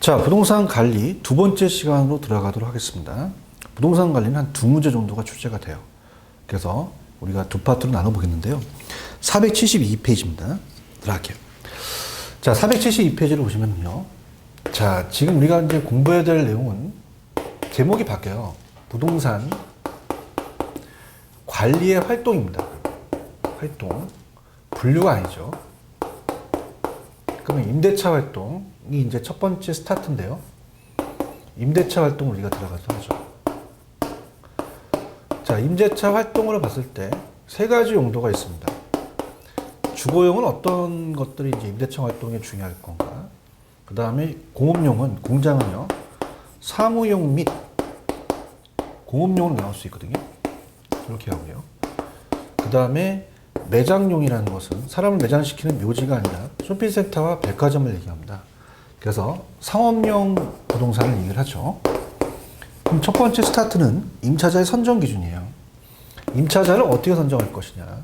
자, 부동산 관리 두 번째 시간으로 들어가도록 하겠습니다. 부동산 관리는 한 두 문제 정도가 출제가 돼요. 그래서 우리가 두 파트로 나눠 보겠는데요. 472페이지입니다. 들어갈게요. 자, 472페이지를 보시면요. 자, 지금 우리가 이제 공부해야 될 내용은 제목이 바뀌어요. 부동산 관리의 활동입니다. 활동. 분류가 아니죠. 그러면 임대차 활동이 이제 첫 번째 스타트인데요. 임대차 활동을 우리가 들어가도록 하죠. 자, 임대차 활동으로 봤을 때 세 가지 용도가 있습니다. 주거용은 어떤 것들이 이제 임대차 활동에 중요할 건가? 그 다음에 공업용은, 공장은요, 사무용 및 공업용으로 나올 수 있거든요. 이렇게 하고요. 그 다음에 매장용이라는 것은 사람을 매장시키는 묘지가 아니라 쇼핑센터와 백화점을 얘기합니다. 그래서 상업용 부동산을 얘기를 하죠. 그럼 첫 번째 스타트는 임차자의 선정 기준이에요. 임차자를 어떻게 선정할 것이냐.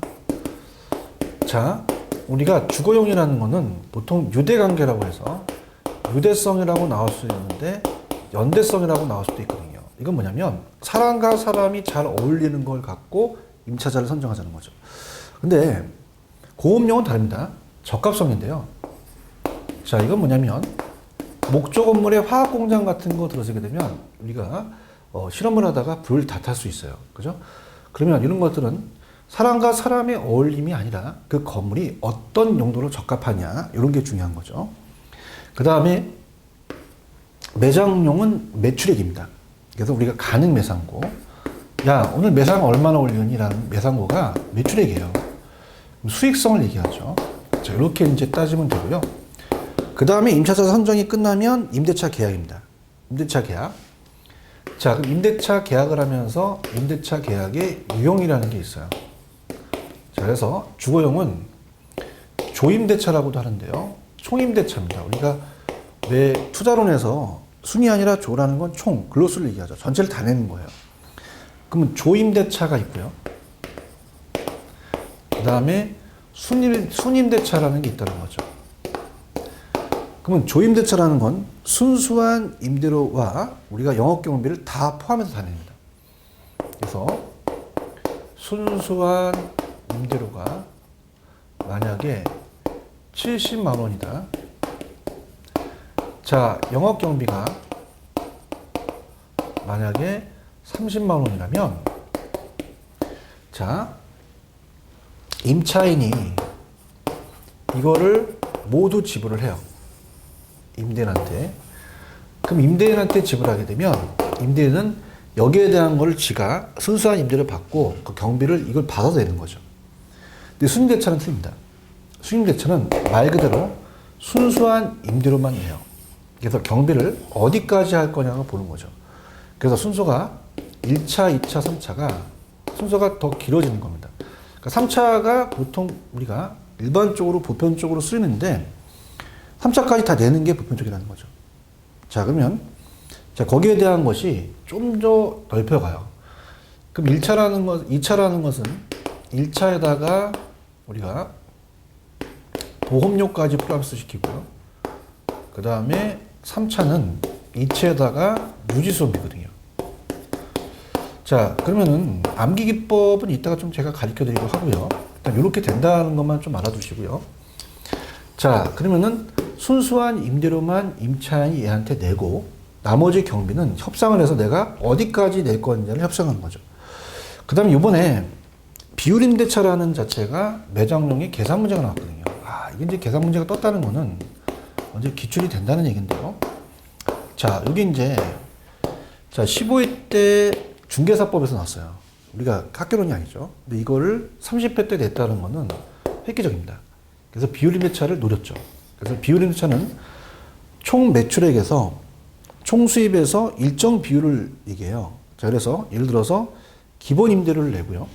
자, 우리가 주거용이라는 것은 보통 유대관계라고 해서 유대성이라고 나올 수 있는데 연대성이라고 나올 수도 있거든요. 이건 뭐냐면 사람과 사람이 잘 어울리는 걸 갖고 임차자를 선정하자는 거죠. 근데 공업용은 다릅니다. 적합성인데요. 자, 이건 뭐냐면 목조 건물에 화학 공장 같은 거 들어서게 되면 우리가 실험을 하다가 불을 다 탈 수 있어요. 그죠? 그러면 이런 것들은 사람과 사람의 어울림이 아니라 그 건물이 어떤 용도로 적합하냐, 이런 게 중요한 거죠. 그 다음에 매장용은 매출액입니다. 그래서 우리가 가능 매상고, 야, 오늘 매상 얼마나 올리니? 라는 매상고가 매출액이에요. 수익성을 얘기하죠. 자, 이렇게 이제 따지면 되고요. 그 다음에 임차자 선정이 끝나면 임대차 계약입니다. 임대차 계약. 자, 그럼 임대차 계약을 하면서 임대차 계약의 유형이라는 게 있어요. 자, 그래서 주거용은 조임대차라고도 하는데요. 총임대차입니다. 우리가 왜 투자론에서 순이 아니라 조라는 건 총, 글로스를 얘기하죠. 전체를 다 내는 거예요. 그러면 조임대차가 있고요. 그 다음에 순임대차라는 게 있다는 거죠. 그러면 조임대차라는 건 순수한 임대료와 우리가 영업경비를 다 포함해서 다 냅니다. 그래서 순수한 임대료가 만약에 70만 원이다. 자, 영업경비가 만약에 30만 원이라면, 자, 임차인이 이거를 모두 지불을 해요. 임대인한테. 그럼 임대인한테 지불하게 되면 임대인은 여기에 대한 걸 지가 순수한 임대를 받고 그 경비를 이걸 받아도 되는 거죠. 근데 순임대차는 틀립니다. 순임대차는 말 그대로 순수한 임대료만 내요. 그래서 경비를 어디까지 할 거냐고 보는 거죠. 그래서 순서가 1차, 2차, 3차가 순서가 더 길어지는 겁니다. 그러니까 3차가 보통 우리가 일반적으로 보편적으로 쓰이는데 3차까지 다 내는 게 보편적이라는 거죠. 자, 그러면 자, 거기에 대한 것이 좀 더 넓혀가요. 그럼 1차라는 것, 2차라는 것은 1차에다가 우리가 보험료까지 플러스 시키고요. 그 다음에 3차는 2차에다가 유지수업이거든요. 자, 그러면은 암기기법은 이따가 좀 제가 가르쳐 드리고 하고요. 일단 이렇게 된다는 것만 좀 알아두시고요. 자, 그러면은 순수한 임대료만 임차인이 얘한테 내고 나머지 경비는 협상을 해서 내가 어디까지 낼 거냐를 협상하는 거죠. 그 다음에 이번에 비율임대차라는 자체가 매장용의 계산 문제가 나왔거든요. 아, 이게 이제 계산 문제가 떴다는 거는 언제 기출이 된다는 얘기인데요. 자, 여기 이제 자, 15회 때 중개사법에서 나왔어요. 우리가 학교론이 아니죠. 근데 이거를 30회 때 냈다는 거는 획기적입니다. 그래서 비율임대차를 노렸죠. 그래서 비율임대차는 총 매출액에서 총 수입에서 일정 비율을 얘기해요. 자, 그래서 예를 들어서 기본 임대료를 내고요.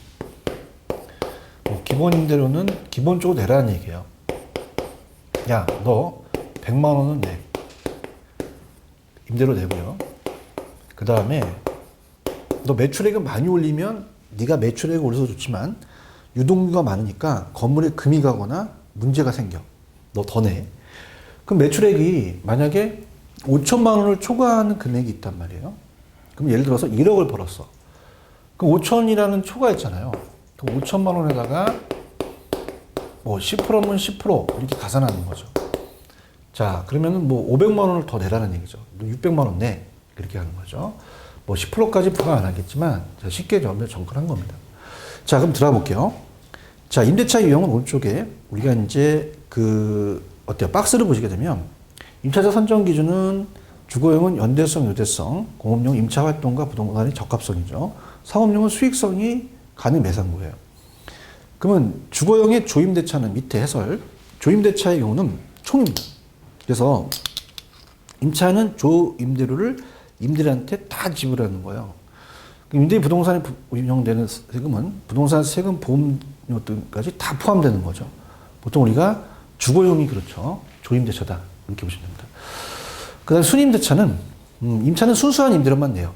기본 임대료는 기본적으로 내라는 얘기예요. 야, 너 100만 원은 내. 임대료 내고요. 그 다음에 너 매출액을 많이 올리면 네가 매출액을 올려서 좋지만 유동규가 많으니까 건물에 금이 가거나 문제가 생겨. 너 더 내. 그럼 매출액이 만약에 5천만 원을 초과하는 금액이 있단 말이에요. 그럼 예를 들어서 1억을 벌었어. 그럼 5천이라는 초과 있잖아요. 그럼 5천만 원에다가 뭐 10%면 10% 이렇게 가산하는 거죠. 자, 그러면은 뭐 500만 원을 더 내라는 얘기죠. 600만 원 내. 이렇게 하는 거죠. 뭐 10%까지 부과 안 하겠지만 쉽게 접근한 겁니다. 자, 그럼 들어가 볼게요. 자, 임대차 유형은 오른쪽에 우리가 이제 어때요? 박스를 보시게 되면 임차자 선정 기준은 주거용은 연대성, 유대성, 공업용 임차 활동과 부동산의 적합성이죠. 상업용은 수익성이 가능 매상구예요. 그러면 주거용의 조임대차는 밑에 해설. 조임대차의 경우는 총입니다. 그래서 임차는 조임대료를 임대료한테 다 지불하는 거예요. 임대 부동산에 운영되는 세금은 부동산 세금, 보험료 등까지 다 포함되는 거죠. 보통 우리가 주거용이 그렇죠. 조임대차다. 이렇게 보시면 됩니다. 그 다음에 순임대차는, 임차는 순수한 임대료만 내요.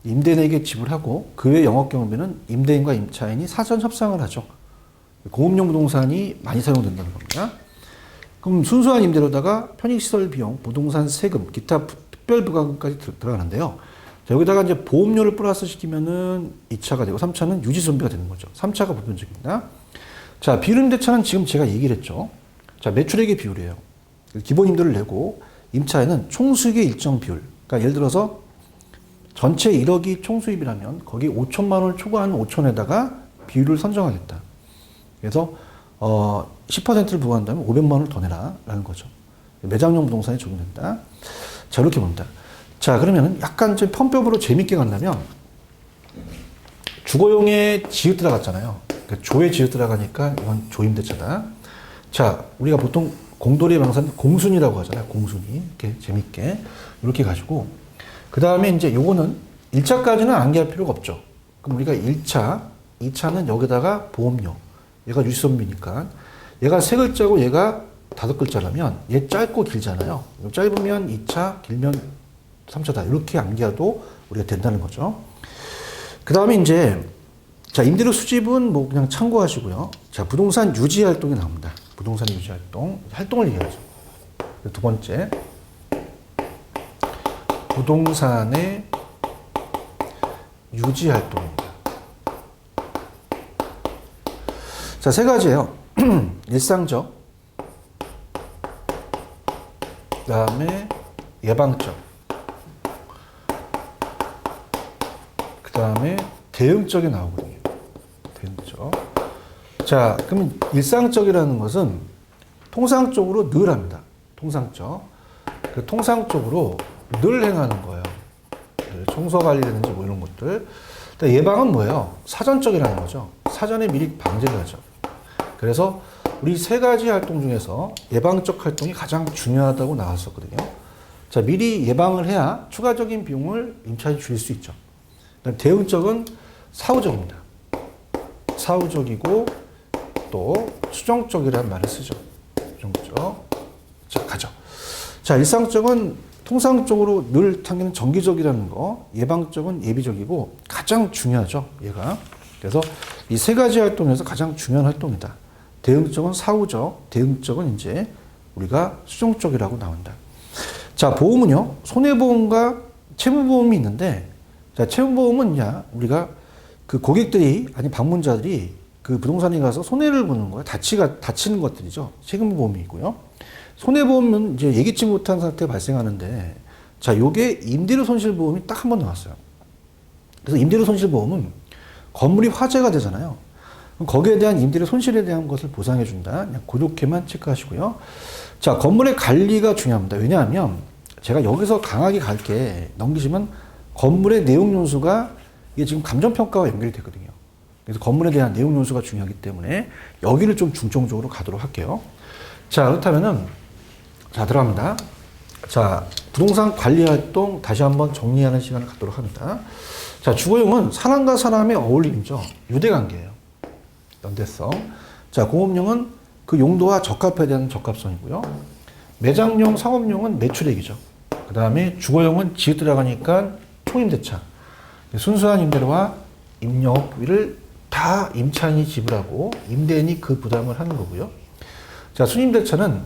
임대인에게 지불하고 그 외 영업경비는 임대인과 임차인이 사전 협상을 하죠. 공업용 부동산이 많이 사용된다는 겁니다. 그럼 순수한 임대료다가 편익시설 비용, 부동산 세금, 기타 특별부가금까지 들어가는데요. 자, 여기다가 이제 보험료를 플러스 시키면은 2차가 되고 3차는 유지손비가 되는 거죠. 3차가 보편적입니다. 자, 비율임대차는 지금 제가 얘기를 했죠. 자, 매출액의 비율이에요. 기본 임대를 내고 임차에는 총수익의 일정 비율. 그러니까 예를 들어서 전체 1억이 총수입이라면 거기 5천만 원을 초과하는 5천에다가 비율을 선정하겠다. 그래서 10%를 부과한다면 500만 원을 더 내라라는 거죠. 매장용 부동산에 적용된다. 자, 이렇게 봅니다. 자, 그러면 약간 좀 편법으로 재밌게 간다면 주거용에 지읒 들어갔잖아요. 그러니까 조에 지읒 들어가니까 이건 조임대차다. 자, 우리가 보통 공돌이 방사는 공순이라고 하잖아요. 공순이. 이렇게 재밌게. 이렇게 가지고. 그 다음에 이제 요거는 1차까지는 암기할 필요가 없죠. 그럼 우리가 1차, 2차는 여기다가 보험료. 얘가 유지선비니까. 얘가 3글자고 얘가 5글자라면 얘 짧고 길잖아요. 짧으면 2차, 길면 3차다. 이렇게 암기해도 우리가 된다는 거죠. 그 다음에 이제, 자, 임대료 수집은 뭐 그냥 참고하시고요. 자, 부동산 유지 활동이 나옵니다. 부동산 유지 활동. 활동을 얘기하죠. 두 번째. 부동산의 유지 활동입니다. 자, 3가지예요. 일상적, 그 다음에 예방적, 그 다음에 대응적이 나오거든요. 대응적. 자, 그러면 일상적이라는 것은 통상적으로 늘 합니다. 통상적. 그 통상적으로 늘 행하는 거예요. 청소 관리라든지 뭐 이런 것들. 예방은 뭐예요? 사전적이라는 거죠. 사전에 미리 방제를 하죠. 그래서 우리 3가지 활동 중에서 예방적 활동이 가장 중요하다고 나왔었거든요. 자, 미리 예방을 해야 추가적인 비용을 임차인이 줄일 수 있죠. 대응적은 사후적입니다. 사후적이고 또 수정적이라는 말을 쓰죠. 수정적. 자, 가죠. 자, 일상적은 통상적으로 늘 당기는 정기적이라는 거, 예방적은 예비적이고 가장 중요하죠, 얘가. 그래서 이 3가지 활동에서 가장 중요한 활동이다. 대응적은 사후적, 대응적은 이제 우리가 수정적이라고 나온다. 자, 보험은요, 손해보험과 채무보험이 있는데, 자, 채무보험은 우리가 그 고객들이, 아니 방문자들이 그 부동산에 가서 손해를 보는 거예요. 다치는 것들이죠. 세금보험이고요. 손해보험은 이제 예기치 못한 상태가 발생하는데, 자, 요게 임대료 손실보험이 딱 한 번 나왔어요. 그래서 임대료 손실보험은 건물이 화재가 되잖아요. 그럼 거기에 대한 임대료 손실에 대한 것을 보상해준다. 그냥 그렇게만 체크하시고요. 자, 건물의 관리가 중요합니다. 왜냐하면 제가 여기서 강하게 갈게 넘기시면 건물의 내용 연수가 이게 지금 감정평가와 연결이 되거든요. 그래서 건물에 대한 내용 연수가 중요하기 때문에 여기를 좀 중점적으로 가도록 할게요. 자, 그렇다면은, 자, 들어갑니다. 자, 부동산 관리 활동 다시 한번 정리하는 시간을 갖도록 합니다. 자, 주거용은 사람과 사람의 어울림이죠. 유대관계예요. 연대성. 자, 공업용은 그 용도와 적합에 대한 적합성이고요. 매장용, 상업용은 매출액이죠. 그 다음에 주거용은 지읒 들어가니까 총임대차. 순수한 임대료와 임영업비를 다 임차인이 지불하고 임대인이 그 부담을 하는 거고요. 자, 순임대차는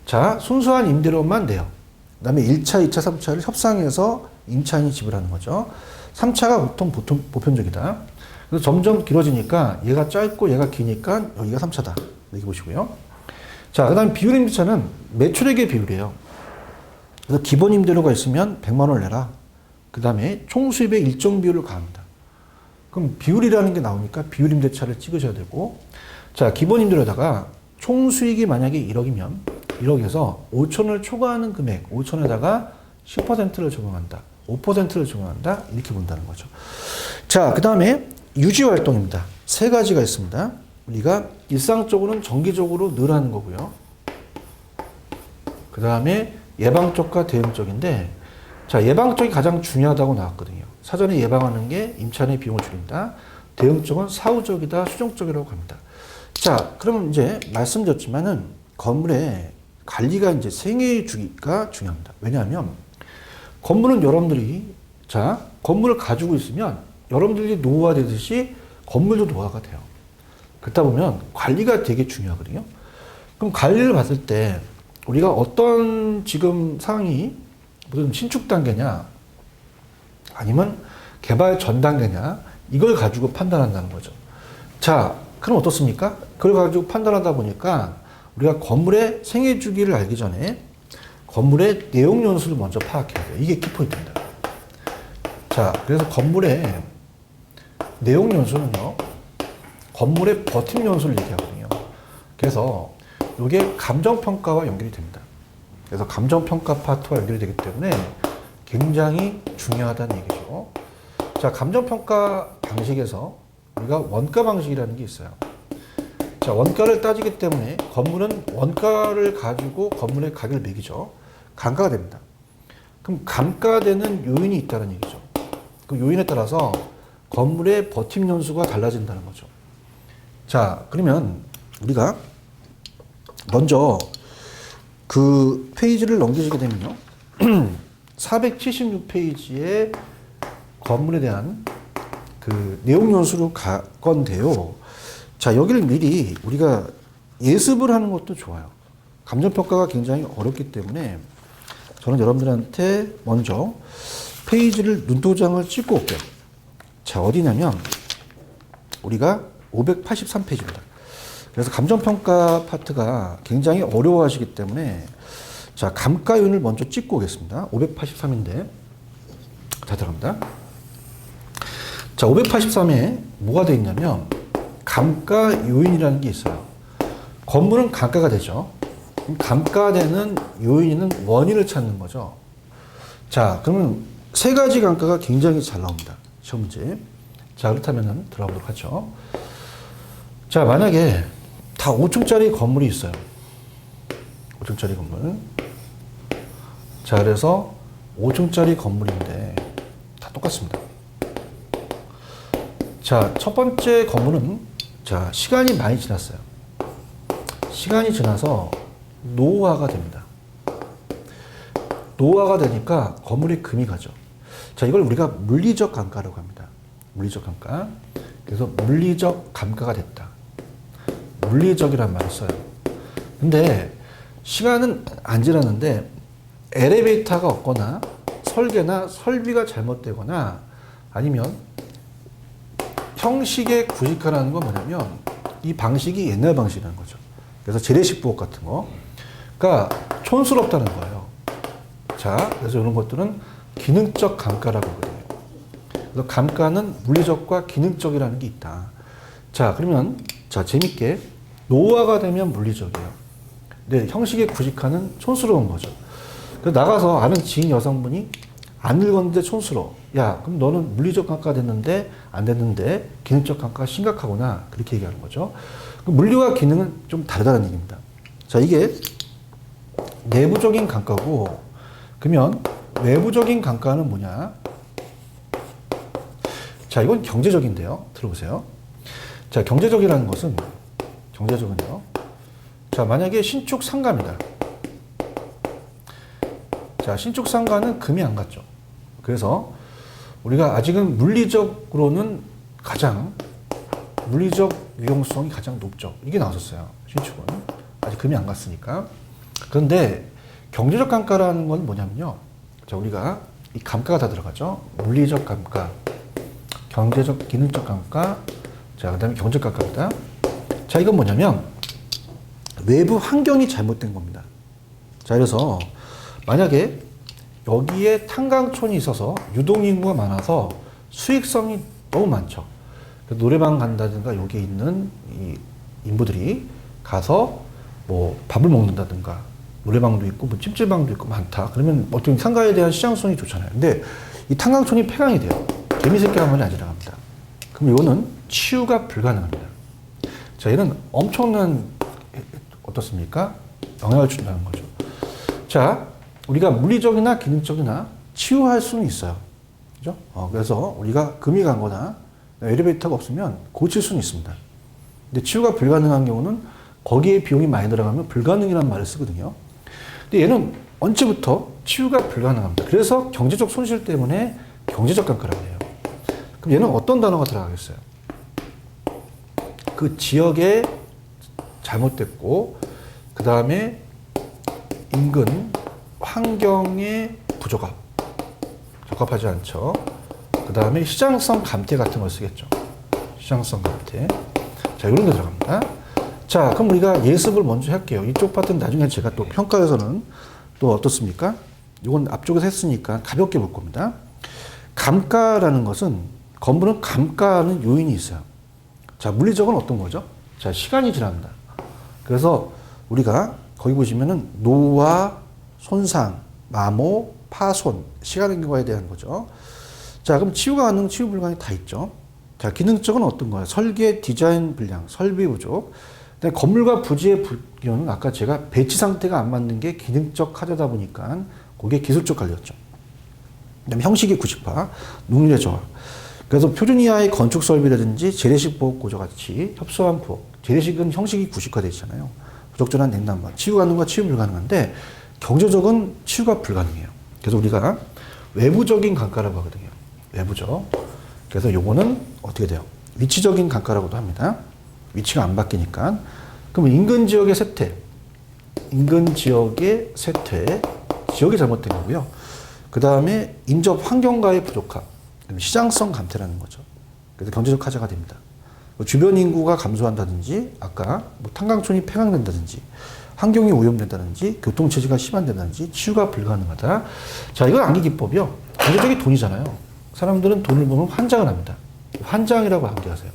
자, 순수한 임대료만 내요. 그다음에 1차, 2차, 3차를 협상해서 임차인이 지불하는 거죠. 3차가 보통 보편적이다. 그래서 점점 길어지니까 얘가 짧고 얘가 기니까 여기가 3차다. 이렇게 보시고요. 자, 그다음 비율 임대차는 매출액의 비율이에요. 그래서 기본 임대료가 있으면 100만 원을 내라. 그다음에 총 수입의 일정 비율을 가합니다. 그럼 비율이라는 게 나오니까 비율 임대차를 찍으셔야 되고, 자, 기본 임대료에다가 총 수익이 만약에 1억이면 1억에서 5천을 초과하는 금액 5천에다가 10%를 적용한다. 5%를 적용한다. 이렇게 본다는 거죠. 자, 그 다음에 유지 활동입니다. 세 가지가 있습니다. 우리가 일상적으로는 정기적으로 늘 하는 거고요. 그 다음에 예방적과 대응적인데, 자, 예방적이 가장 중요하다고 나왔거든요. 사전에 예방하는 게 임차인의 비용을 줄인다. 대응적은 사후적이다, 수정적이라고 합니다. 자, 그러면 이제 말씀드렸지만은 건물의 관리가 이제 생애 주기가 중요합니다. 왜냐하면 건물은 여러분들이, 자, 건물을 가지고 있으면 여러분들이 노후화되듯이 건물도 노후화가 돼요. 그렇다 보면 관리가 되게 중요하거든요. 그럼 관리를 봤을 때 우리가 어떤 지금 상황이 무슨 신축 단계냐 아니면 개발 전 단계냐 이걸 가지고 판단한다는 거죠. 자, 그럼 어떻습니까? 그걸 가지고 판단하다 보니까 우리가 건물의 생애 주기를 알기 전에 건물의 내용 연수를 먼저 파악해야 돼요. 이게 키포인트입니다. 자, 그래서 건물의 내용 연수는요, 건물의 버팀 연수를 얘기하거든요. 그래서 이게 감정평가와 연결이 됩니다. 그래서 감정평가 파트와 연결이 되기 때문에 굉장히 중요하다는 얘기죠. 자, 감정평가 방식에서 우리가 원가 방식이라는 게 있어요. 자, 원가를 따지기 때문에 건물은 원가를 가지고 건물의 가격을 매기죠. 감가가 됩니다. 그럼 감가되는 요인이 있다는 얘기죠. 그 요인에 따라서 건물의 버팀 연수가 달라진다는 거죠. 자, 그러면 우리가 먼저 그 페이지를 넘기시게 되면요. 476페이지에 건물에 대한 그 내용 연수로 갈 건데요. 자, 여기를 미리 우리가 예습을 하는 것도 좋아요. 감정평가가 굉장히 어렵기 때문에 저는 여러분들한테 먼저 페이지를 눈도장을 찍고 올게요. 자, 어디냐면 우리가 583페이지입니다. 그래서 감정평가 파트가 굉장히 어려워하시기 때문에 자, 감가요인을 먼저 찍고 오겠습니다. 583인데 자, 들어갑니다. 자, 583에 뭐가 되어 있냐면 감가 요인이라는 게 있어요. 건물은 감가가 되죠. 감가되는 요인은 원인을 찾는 거죠. 자, 그러면 세 가지 감가가 굉장히 잘 나옵니다. 시험 문제. 자, 그렇다면 들어가 보도록 하죠. 자, 만약에 다 5층짜리 건물이 있어요. 5층짜리 건물. 자, 그래서 5층짜리 건물인데 다 똑같습니다. 자, 첫 번째 건물은 자, 시간이 많이 지났어요. 시간이 지나서 노후화가 됩니다. 노후화가 되니까 건물에 금이 가죠. 자, 이걸 우리가 물리적 감가라고 합니다. 물리적 감가. 그래서 물리적 감가가 됐다. 물리적이란 말을 써요. 근데 시간은 안 지났는데 엘리베이터가 없거나 설계나 설비가 잘못되거나 아니면 형식의 구식화라는 건 뭐냐면 이 방식이 옛날 방식이라는 거죠. 그래서 재래식 부엌 같은 거. 그러니까 촌스럽다는 거예요. 자, 그래서 이런 것들은 기능적 감가라고 하거든요. 그래서 감가는 물리적과 기능적이라는 게 있다. 자, 그러면 자, 재밌게 노후화가 되면 물리적이에요. 근데 형식의 구식화는 촌스러운 거죠. 그래서 나가서 아는 지인 여성분이 안 늙었는데 촌스러워. 야, 그럼 너는 물리적 감가가 됐는데 안 됐는데 기능적 감가가 심각하구나. 그렇게 얘기하는 거죠. 물리와 기능은 좀 다르다는 얘기입니다. 자, 이게 내부적인 감가고, 그러면 외부적인 감가는 뭐냐? 자, 이건 경제적인데요. 들어보세요. 자, 경제적이라는 것은, 경제적은요. 자, 만약에 신축 상가입니다. 자, 신축 상가는 금이 안 갔죠. 그래서 우리가 아직은 물리적으로는 가장 물리적 유용성이 가장 높죠. 이게 나왔었어요. 신축은. 아직 금이 안 갔으니까. 그런데 경제적 감가라는 건 뭐냐면요. 자, 우리가 이 감가가 다 들어가죠. 물리적 감가, 경제적, 기능적 감가, 자, 그 다음에 경제적 감가입니다. 자, 이건 뭐냐면 외부 환경이 잘못된 겁니다. 자, 그래서 만약에 여기에 탄광촌이 있어서 유동인구가 많아서 수익성이 너무 많죠. 노래방 간다든가 여기에 있는 이 인부들이 가서 뭐 밥을 먹는다든가 노래방도 있고 뭐 찜질방도 있고 많다. 그러면 어떤 상가에 대한 시장성이 좋잖아요. 근데 이 탄광촌이 폐광이 돼요. 개미새끼 한 마리 안 지나갑니다. 그럼 이거는 치유가 불가능합니다. 자, 얘는 엄청난 어떻습니까? 영향을 준다는 거죠. 자, 우리가 물리적이나 기능적이나 치유할 수는 있어요. 그죠? 그래서 우리가 금이 간 거나 엘리베이터가 없으면 고칠 수는 있습니다. 근데 치유가 불가능한 경우는 거기에 비용이 많이 들어가면 불가능이라는 말을 쓰거든요. 근데 얘는 언제부터 치유가 불가능합니다. 그래서 경제적 손실 때문에 경제적 감가라고 해요. 그럼 얘는 어떤 단어가 들어가겠어요? 그 지역에 잘못됐고, 그 다음에 인근 환경의 부족함, 적합하지 않죠. 그 다음에 시장성 감퇴 같은 걸 쓰겠죠. 시장성 감퇴. 자, 이런 게 들어갑니다. 자, 그럼 우리가 예습을 먼저 할게요. 이쪽 파트는 나중에 제가 또 평가에서는 또 어떻습니까? 이건 앞쪽에서 했으니까 가볍게 볼 겁니다. 감가라는 것은, 건물은 감가하는 요인이 있어요. 자, 물리적은 어떤 거죠? 자, 시간이 지납니다. 그래서 우리가 거기 보시면은 노화, 손상, 마모, 파손, 시간의 경과에 대한 거죠. 자, 그럼 치유 가능, 치유 불가능이 다 있죠. 자, 기능적은 어떤 거예요? 설계, 디자인 불량, 설비 부족. 건물과 부지의 경우는 아까 제가 배치 상태가 안 맞는 게 기능적 하자다 보니까 그게 기술적 관리였죠. 그다음에 형식의 구식화, 능률의 저하. 그래서 표준 이하의 건축 설비라든지 재래식 보호 구조 같이 협소한 부엌. 재래식은 형식이 구식화되어 있잖아요. 부적절한 냉난방. 치유 가능과 치유 불가능한데 경제적은 치유가 불가능해요. 그래서 우리가 외부적인 감가라고 하거든요. 외부적. 그래서 요거는 어떻게 돼요? 위치적인 감가라고도 합니다. 위치가 안 바뀌니까. 그러면 인근 지역의 쇠퇴. 인근 지역의 쇠퇴. 지역이 잘못된 거고요. 그 다음에 인접 환경과의 부족함. 시장성 감퇴라는 거죠. 그래서 경제적 하자가 됩니다. 주변 인구가 감소한다든지, 아까 뭐 탄광촌이 폐광된다든지, 환경이 오염된다든지, 교통체제가 심한다든지, 치유가 불가능하다. 자, 이건 암기기법이요. 경제적인 돈이잖아요. 사람들은 돈을 보면 환장을 합니다. 환장이라고 암기하세요.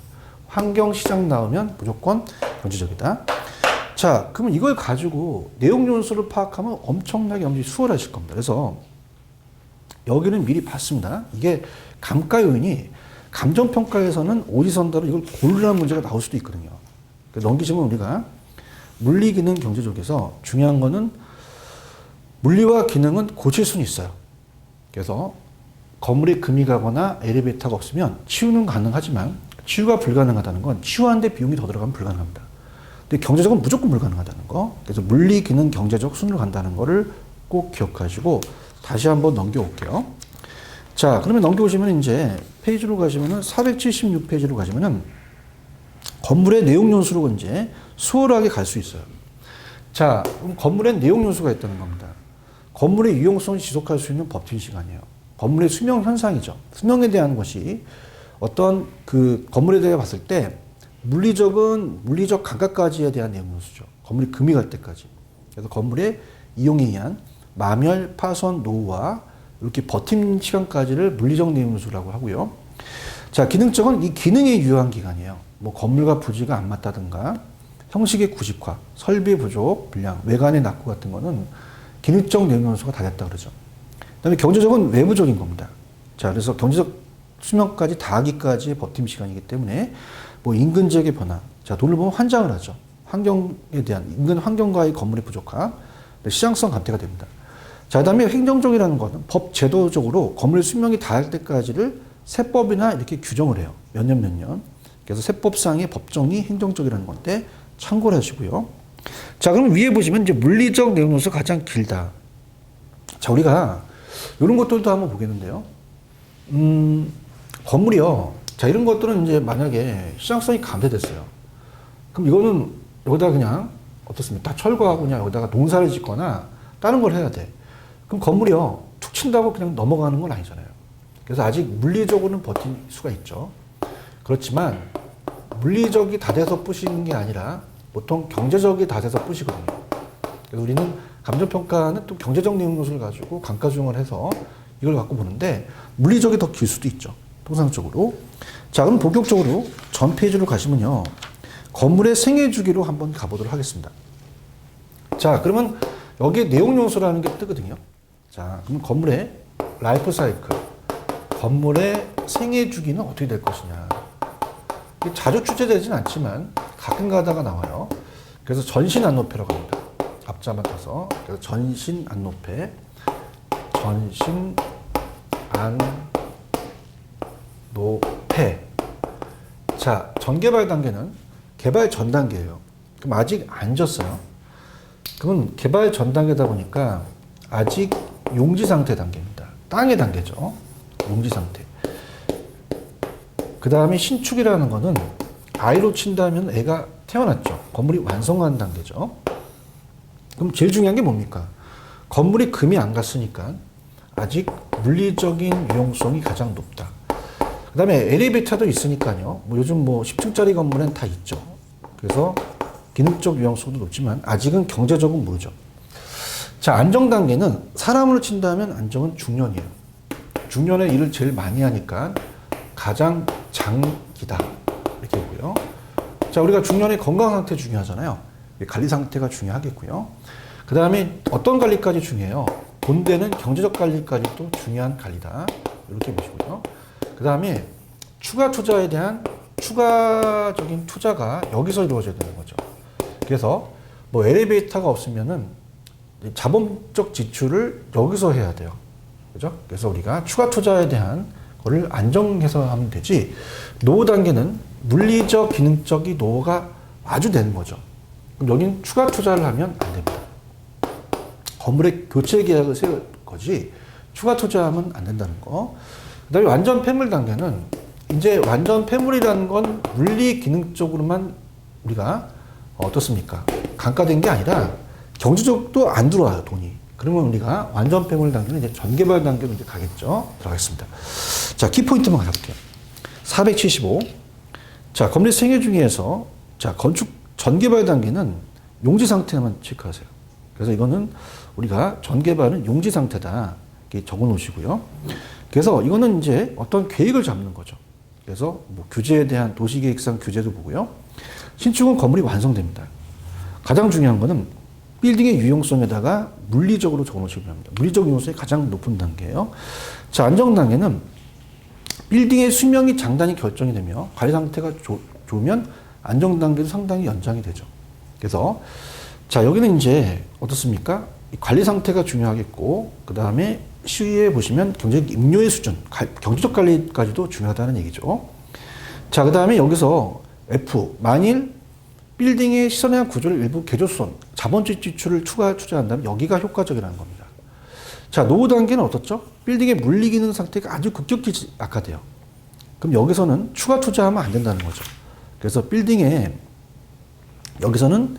환경시장 나오면 무조건 경제적이다. 자, 그러면 이걸 가지고 내용 요소를 파악하면 엄청나게 수월하실 겁니다. 그래서 여기는 미리 봤습니다. 이게 감가 요인이 감정평가에서는 오지선다로 이걸 고르라는 문제가 나올 수도 있거든요. 넘기시면 우리가 물리, 기능, 경제적에서 중요한 거는 물리와 기능은 고칠 수는 있어요. 그래서 건물에 금이 가거나 엘리베이터가 없으면 치유는 가능하지만 치유가 불가능하다는 건 치유하는데 비용이 더 들어가면 불가능합니다. 근데 경제적은 무조건 불가능하다는 거. 그래서 물리, 기능, 경제적 순으로 간다는 거를 꼭 기억하시고 다시 한번 넘겨올게요. 자, 그러면 넘겨오시면 이제 페이지로 가시면은 476페이지로 가시면은 건물의 내용 연수로 이제 수월하게 갈 수 있어요. 자, 그럼 건물에 내용 연수가 있다는 겁니다. 건물의 유용성을 지속할 수 있는 법칙 시간이에요. 건물의 수명 현상이죠. 수명에 대한 것이 어떤 그 건물에 대해 봤을 때 물리적은 물리적 감가까지에 대한 내용 연수죠. 건물이 금이 갈 때까지. 그래서 건물의 이용에 의한 마멸, 파손, 노후와 이렇게 버팀 시간까지를 물리적 내용 연수라고 하고요. 자, 기능적은 이 기능에 유효한 기간이에요. 뭐 건물과 부지가 안 맞다든가 형식의 구식화, 설비 부족, 불량, 외관의 낙후 같은 거는 기능적 내용 연수가 다 됐다 그러죠. 그다음에 경제적은 외부적인 겁니다. 자, 그래서 경제적 수명까지 다 하기까지의 버팀 시간이기 때문에 뭐 인근 지역의 변화, 자, 돈을 보면 환장을 하죠. 환경에 대한 인근 환경과의 건물의 부족함, 시장성 감퇴가 됩니다. 자, 그다음에 행정적이라는 것은 법 제도적으로 건물 수명이 다할 때까지를 세법이나 이렇게 규정을 해요. 몇 년 몇 년. 그래서 세법상의 법정이 행정적이라는 건데 참고를 하시고요. 자, 그럼 위에 보시면 이제 물리적 내용 요소가 가장 길다. 자, 우리가 이런 것들도 한번 보겠는데요. 건물이요. 자, 이런 것들은 이제 만약에 시장성이 감퇴됐어요. 그럼 이거는 여기다 그냥 어떻습니까? 다 철거하고 그냥 여기다가 농사를 짓거나 다른 걸 해야 돼. 그럼 건물이요, 툭 친다고 그냥 넘어가는 건 아니잖아요. 그래서 아직 물리적으로는 버틸 수가 있죠. 그렇지만 물리적이 다 돼서 부시는 게 아니라 보통 경제적이 다 돼서 부시거든요. 그래서 우리는 감정평가는 또 경제적 내용 요소를 가지고 감가중을 해서 이걸 갖고 보는데 물리적이 더 길 수도 있죠. 통상적으로. 자, 그럼 본격적으로 전 페이지로 가시면요. 건물의 생애 주기로 한번 가보도록 하겠습니다. 자, 그러면 여기에 내용 요소라는 게 뜨거든요. 자, 그럼 건물의 라이프 사이클, 건물의 생애 주기는 어떻게 될 것이냐. 자주 출제되지는 않지만 가끔 가다가 나와요. 그래서 전신 안노폐라고 합니다. 앞자만 타서. 그래서 전신 안노폐, 전신 안노폐. 자, 전개발 단계는 개발 전 단계예요. 그럼 아직 안 졌어요. 그러면 개발 전 단계다 보니까 아직 용지 상태 단계입니다. 땅의 단계죠. 용지 상태. 그 다음에 신축이라는 거는 I로 친다면 애가 태어났죠. 건물이 완성한 단계죠. 그럼 제일 중요한 게 뭡니까? 건물이 금이 안 갔으니까 아직 물리적인 유용성이 가장 높다. 그 다음에 엘리베이터도 있으니까요. 뭐 요즘 뭐 10층짜리 건물엔 다 있죠. 그래서 기능적 유용성도 높지만 아직은 경제적은 모르죠. 자, 안정 단계는 사람으로 친다면 안정은 중년이에요. 중년에 일을 제일 많이 하니까 가장 장기다. 이렇게 보고요. 자, 우리가 중년의 건강 상태 중요하잖아요. 관리 상태가 중요하겠고요. 그 다음에 어떤 관리까지 중요해요? 본대는 경제적 관리까지도 중요한 관리다. 이렇게 보시고요. 그 다음에 추가 투자에 대한 추가적인 투자가 여기서 이루어져야 되는 거죠. 그래서 뭐 엘리베이터가 없으면은 자본적 지출을 여기서 해야 돼요. 그죠? 그래서 우리가 추가 투자에 대한 거를 안정해서 하면 되지, 노후 단계는 물리적, 기능적이 노후가 아주 되는 거죠. 그럼 여기는 추가 투자를 하면 안 됩니다. 건물의 교체 계약을 세울 거지 추가 투자하면 안 된다는 거. 그 다음에 완전 폐물 단계는 이제 완전 폐물이라는 건 물리 기능적으로만 우리가 어떻습니까? 강가된 게 아니라 경제적도 안 들어와요, 돈이. 그러면 우리가 완전 폐물 단계는 이제 전개발 단계로 이제 가겠죠. 들어가겠습니다. 자, 키포인트만 가볼게요. 475. 자, 건물 생애 중에서 자, 건축 전개발 단계는 용지 상태만 체크하세요. 그래서 이거는 우리가 전개발은 용지 상태다. 이렇게 적어 놓으시고요. 그래서 이거는 이제 어떤 계획을 잡는 거죠. 그래서 뭐 규제에 대한 도시계획상 규제도 보고요. 신축은 건물이 완성됩니다. 가장 중요한 거는 빌딩의 유용성에다가 물리적으로 적어 놓으시면 합니다. 물리적 유용성이 가장 높은 단계예요. 자, 안정 단계는 빌딩의 수명이 장단이 결정이 되며 관리 상태가 좋으면 안정 단계도 상당히 연장이 되죠. 그래서 자, 여기는 이제 어떻습니까? 관리 상태가 중요하겠고, 그 다음에 시위에 보시면 경제적 임료의 수준, 경제적 관리까지도 중요하다는 얘기죠. 자, 그 다음에 여기서 F, 만일 빌딩의 시설에 대한 구조를 일부 개조손, 자본적 지출을 추가 투자한다면 여기가 효과적이라는 겁니다. 자, 노후 단계는 어떻죠? 빌딩의 물리 기능 상태가 아주 급격히 악화돼요. 그럼 여기서는 추가 투자하면 안 된다는 거죠. 그래서 빌딩에 여기서는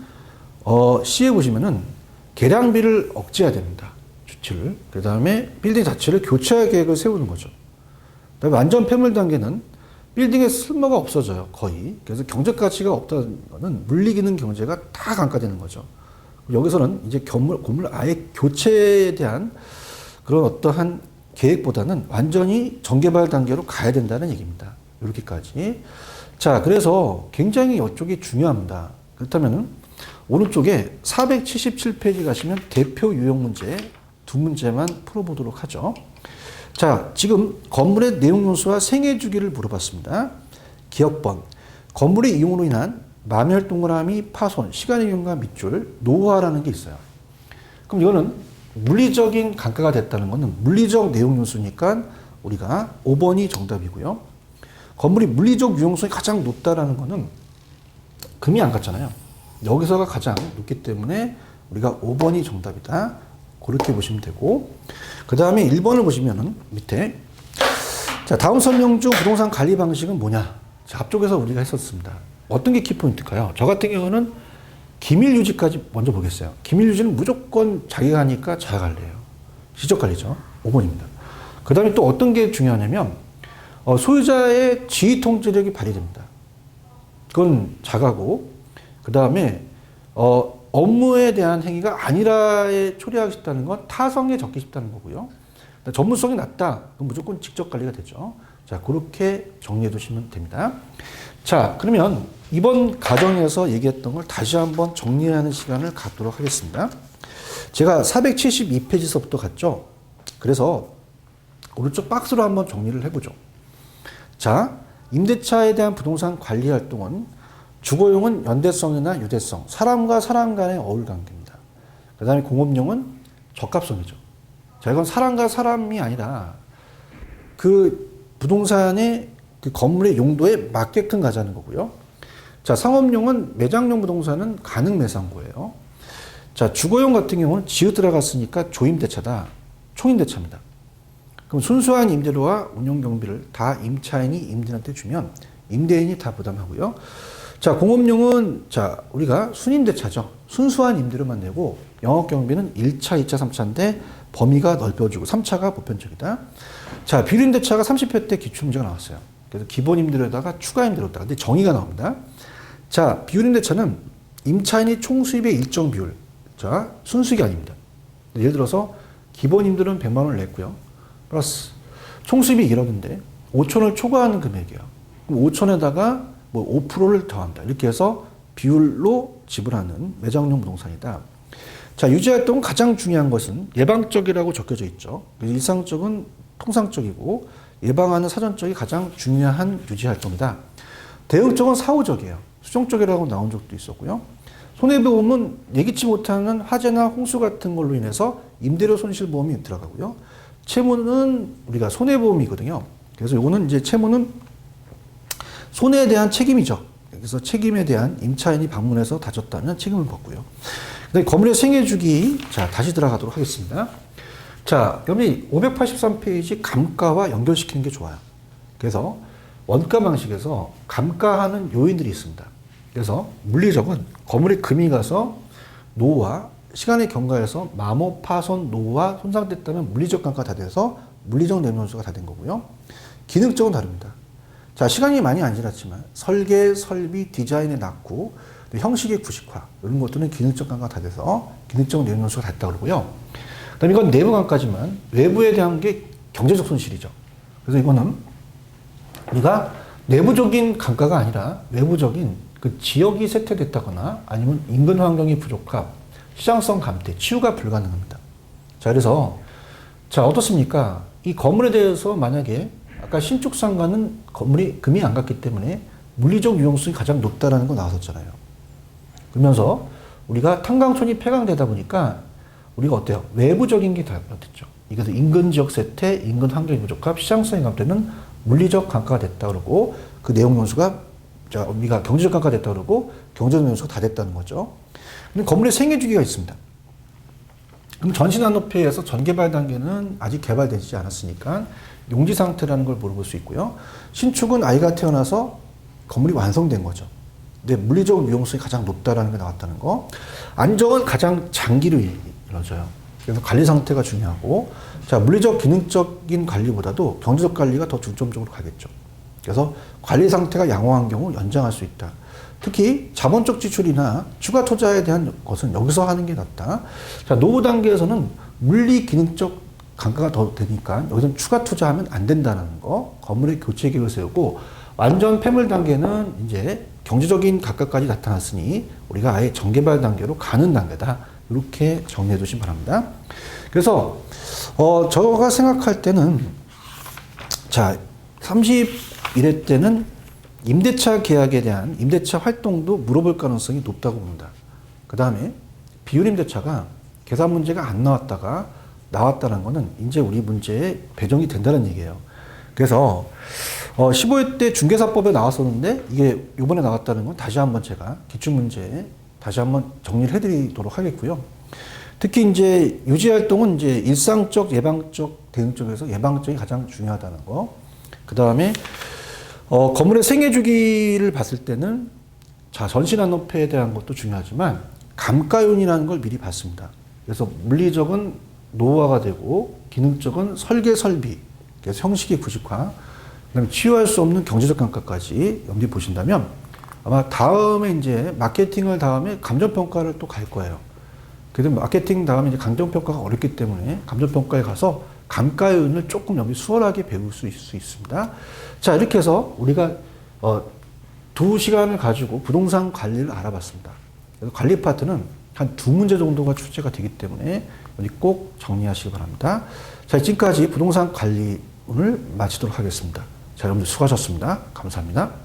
C에 보시면은 개량비를 억제해야 됩니다. 주치를. 그 다음에 빌딩 자체를 교체할 계획을 세우는 거죠. 그 다음에 완전 폐물 단계는 빌딩의 쓸모가 없어져요. 거의. 그래서 경제 가치가 없다는 거는 물리 기능 경제가 다 강화되는 거죠. 여기서는 이제 건물 아예 교체에 대한 그런 어떠한 계획보다는 완전히 전개발 단계로 가야 된다는 얘기입니다. 이렇게까지. 자, 그래서 굉장히 이쪽이 중요합니다. 그렇다면 오른쪽에 477페이지 가시면 대표 유형 문제 두 문제만 풀어보도록 하죠. 자, 지금 건물의 내용 요소와 생애 주기를 물어봤습니다. 기억번, 건물의 이용으로 인한 마멸 동그라미 파손, 시간의 이용과 밑줄, 노후화라는 게 있어요. 그럼 이거는 물리적인 강가가 됐다는 것은 물리적 내용 요소니까 우리가 5번이 정답이고요. 건물이 물리적 유용성이 가장 높다라는 것은 금이 안 갔잖아요. 여기서가 가장 높기 때문에 우리가 5번이 정답이다. 그렇게 보시면 되고, 그 다음에 1번을 보시면은 밑에 자, 다음 설명 중 부동산 관리 방식은 뭐냐? 자, 앞쪽에서 우리가 했었습니다. 어떤 게 키포인트일까요? 저 같은 경우는 기밀 유지까지 먼저 보겠어요. 기밀 유지는 무조건 자기가 하니까 자가관리예요. 지적관리죠. 5번입니다. 그 다음에 또 어떤 게 중요하냐면 소유자의 지휘 통제력이 발휘됩니다. 그건 자가고, 그 다음에 업무에 대한 행위가 아니라에 초래하고 싶다는 건 타성에 적기 쉽다는 거고요. 전문성이 낮다. 그럼 무조건 직접 관리가 되죠. 자, 그렇게 정리해 두시면 됩니다. 자, 그러면 이번 과정에서 얘기했던 걸 다시 한번 정리하는 시간을 갖도록 하겠습니다. 제가 472페이지서부터 갔죠. 그래서 오른쪽 박스로 한번 정리를 해보죠. 자, 임대차에 대한 부동산 관리 활동은 주거용은 연대성이나 유대성, 사람과 사람 간의 어울 관계입니다. 그 다음에 공업용은 적합성이죠. 자, 이건 사람과 사람이 아니라 그 부동산의 그 건물의 용도에 맞게끔 가자는 거고요. 자, 상업용은 매장용 부동산은 가능 매상고예요. 자, 주거용 같은 경우는 지읒 들어갔으니까 조임대차다. 총임대차입니다. 그럼 순수한 임대료와 운영 경비를 다 임차인이 임대인한테 주면 임대인이 다 부담하고요. 자, 공업용은 자, 우리가 순임대차죠. 순수한 임대료만 내고 영업 경비는 1차, 2차, 3차인데 범위가 넓혀지고 3차가 보편적이다. 자, 비율임대차가 30회 때 기출문제가 나왔어요. 그래서 기본 임대료에다가 추가 임대료다. 근데 정의가 나옵니다. 자, 비율임대차는 임차인이 총 수입의 일정 비율. 자, 순수익이 아닙니다. 예를 들어서 기본 임대료는 100만 원을 냈고요. 플러스 총 수입이 1억인데 5천을 초과하는 금액이에요. 그럼 5천에다가 뭐 5%를 더한다. 이렇게 해서 비율로 지불하는 매장용 부동산이다. 자, 유지활동은 가장 중요한 것은 예방적이라고 적혀져 있죠. 일상적은 통상적이고 예방하는 사전적이 가장 중요한 유지활동이다. 대응적은 사후적이에요. 수정적이라고 나온 적도 있었고요. 손해보험은 예기치 못하는 화재나 홍수 같은 걸로 인해서 임대료 손실보험이 들어가고요. 채무는 우리가 손해보험이거든요. 그래서 이거는 이제 채무는 손해에 대한 책임이죠. 그래서 책임에 대한 임차인이 방문해서 다졌다면 책임을 걷고요. 그다음에 건물의 생애주기, 자, 다시 들어가도록 하겠습니다. 자, 여기 583페이지 감가와 연결시키는 게 좋아요. 그래서 원가 방식에서 감가하는 요인들이 있습니다. 그래서 물리적은 건물의 금이 가서 노후와 시간의 경과에서 마모, 파손, 노후와 손상됐다면 물리적 감가가 다 돼서 물리적 내면수가 다 된 거고요. 기능적은 다릅니다. 자, 시간이 많이 안 지났지만 설계, 설비, 디자인의 낙후, 형식의 구식화 이런 것들은 기능적 감가가 다 돼서 기능적 내면수가 됐다 그러고요. 그다음에 이건 내부 감가지만 외부에 대한 게 경제적 손실이죠. 그래서 이거는 우리가 내부적인 감가가 아니라 외부적인 그 지역이 쇠퇴됐다거나 아니면 인근 환경이 부족합, 시장성 감퇴, 치유가 불가능합니다. 자, 그래서 자, 어떻습니까? 이 건물에 대해서 만약에 아까 신축 상가는 건물이 금이 안 갔기 때문에 물리적 유용성이 가장 높다라는 거 나왔었잖아요. 그러면서 우리가 탄광촌이 폐광되다 보니까 우리가 어때요? 외부적인 게 다 됐죠. 이것도 인근 지역 쇠퇴, 인근 환경이 부족합, 시장성이 감퇴는 물리적 감가가 됐다 그러고 그 내용 연수가 자, 우리가 경제적 감가가 됐다 그러고 경제적 연수가 다 됐다는 거죠. 근데 건물의 생애 주기가 있습니다. 그럼 전신안높이에서 전개발 단계는 아직 개발되지 않았으니까 용지 상태라는 걸 물어볼 수 있고요. 신축은 아이가 태어나서 건물이 완성된 거죠. 근데 물리적 유용성이 가장 높다라는 게 나왔다는 거. 안정은 가장 장기로 이루어져요. 그래서 관리 상태가 중요하고, 자, 물리적 기능적인 관리보다도 경제적 관리가 더 중점적으로 가겠죠. 그래서 관리 상태가 양호한 경우 연장할 수 있다. 특히 자본적 지출이나 추가 투자에 대한 것은 여기서 하는 게 낫다. 자, 노후 단계에서는 물리 기능적 감가가 더 되니까 여기서는 추가 투자하면 안 된다는 거. 건물의 교체 계획을 세우고 완전 폐물 단계는 이제 경제적인 감가까지 나타났으니 우리가 아예 전개발 단계로 가는 단계다. 이렇게 정리해 두시기 바랍니다. 그래서 제가 생각할 때는 자, 31회 때는 임대차 계약에 대한 임대차 활동도 물어볼 가능성이 높다고 봅니다. 그 다음에 비율임대차가 계산 문제가 안 나왔다가 나왔다는 거는 이제 우리 문제에 배정이 된다는 얘기예요. 그래서 15회 때 중개사법에 나왔었는데 이게 이번에 나왔다는 건 다시 한번 제가 기출문제에 다시 한번 정리를 해드리도록 하겠고요. 특히 이제 유지활동은 이제 일상적, 예방적, 대응적에서 예방적이 가장 중요하다는 거. 그 다음에 건물의 생애 주기를 봤을 때는 자, 전신안높이에 대한 것도 중요하지만 감가윤이라는 걸 미리 봤습니다. 그래서 물리적은 노후화가 되고 기능적은 설계 설비, 그래서 형식의 구식화, 그다음에 치유할 수 없는 경제적 감가까지 염두에 보신다면 아마 다음에 이제 마케팅을 다음에 감정평가를 또 갈 거예요. 그래도 마케팅 다음에 이제 감정평가가 어렵기 때문에 감정평가에 가서 감가윤을 조금 여기 수월하게 배울 수 있습니다. 자, 이렇게 해서 우리가 2시간을 가지고 부동산 관리를 알아봤습니다. 그래서 관리 파트는 한 2문제 정도가 출제가 되기 때문에 여기 꼭 정리하시기 바랍니다. 자, 지금까지 부동산 관리 오늘 마치도록 하겠습니다. 자, 여러분들 수고하셨습니다. 감사합니다.